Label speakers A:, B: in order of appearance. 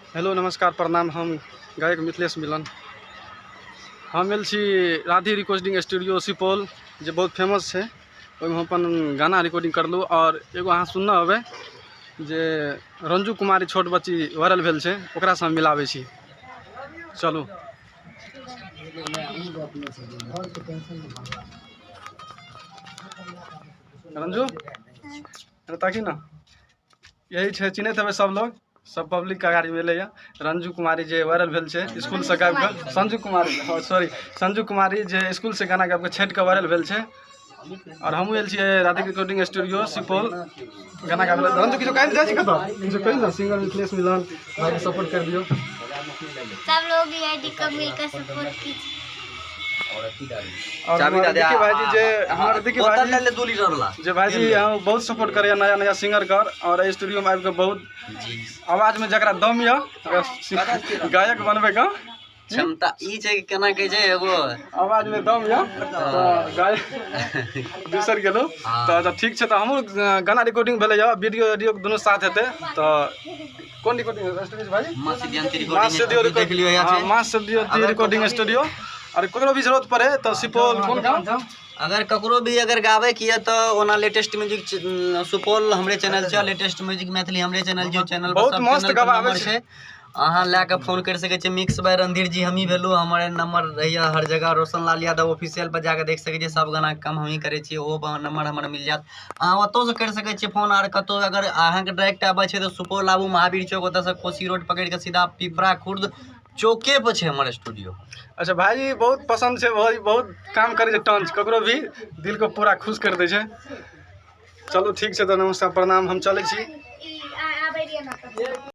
A: Hello नमस्कार प्रणाम। हम गायक मिथिलेश मिलन। हम आयल छी राधे रिकॉर्डिंग स्टूडियो सुपौल, जो बहुत फेमस है। ओहिमे हम अपन गाना रिकॉर्डिंग करलूँ और एगो अहाँ सुनना होबे जे रंजू कुमारी छोट बच्ची वायरल भेल छै, ओकरा से हम मिलाबै छी। चलू। रंजू ताकि ना, यही है चिन्हत हमें सब लोग, सब पब्लिक का गाड़ी मिले। रंजू कुमारी जे वायरल भेल छै स्कूल से गाबि के, संजू कुमारी सॉरी संजू कुमारी जे स्कूल से गाना गाबि के छठि के वायरल भेल छै। और हम आयल छियै राधे रिकॉर्डिंग स्टूडियो सुपौल गाना गाबे। रंजू किछो कहल जाइ छै, कतौ किछो कहि ना। सिंगर मिथिलेश मिलन भाई सपोर्ट कर दियो।
B: सब लोग आईडी को मिलकर सपोर्ट कीजिए।
A: और देखिए भाईजी जे हमारे देखिए भाईजी जे भाईजी हम बहुत सपोर्ट करे नया नया सिंगर कर, और स्टूडियो में आबि के बहुत आवाज में जकरा दम या गायक बनबे का
C: क्षमता ई छै कि केना कहै छै, एगो
A: आवाज में दम या गायक दूसर गेलो तो ठीक छै। तो हमहूँ गाना रिकॉर्डिंग भेले या, वीडियो ऑडियो दोनों साथ हेते। तो कौन रिकॉर्डिंग स्टूडियो भाई?
C: मां सिद्धियंती
A: रिकॉर्डिंग स्टूडियो। और ककरो भी जरूरत पड़े तो सुपौल कौन गाँव,
C: अगर ककरो भी अगर गावे की है तो ओना लेटेस्ट म्यूजिक सुपौल हमरे चैनल छै, लेटेस्ट म्यूजिक मैथिली हमरे चैनल जो चैनल
A: बहुत मस्त गवावे
C: छै। अहाँ लैके फोन कर सके छी। मिक्स बाय रणधीर जी हम ही भेलू, हमारे नंबर रहिए हर जगह। रोशन लाल यादव ऑफिशियल पर जाके देख सके छी, सब गाना कम हम ही करे छी, वो नंबर हमारा मिल जात। अहाँ ओतो से कर सके छी फोन। और कतो अगर अहाँ के डायरेक्ट आबे छै तो सुपौल आबू, महावीर चौक ओत से कोसी रोड पकड़ के सीधा पिपरा खुर्द चौके पर छै हमारे स्टूडियो।
A: अच्छा भाई बहुत पसंद है, बहुत काम करे छै टंच, ककरो भी दिल को पूरा खुश कर दे छै। चलो ठीक है, तो नमस्कार प्रणाम, हम चले छी।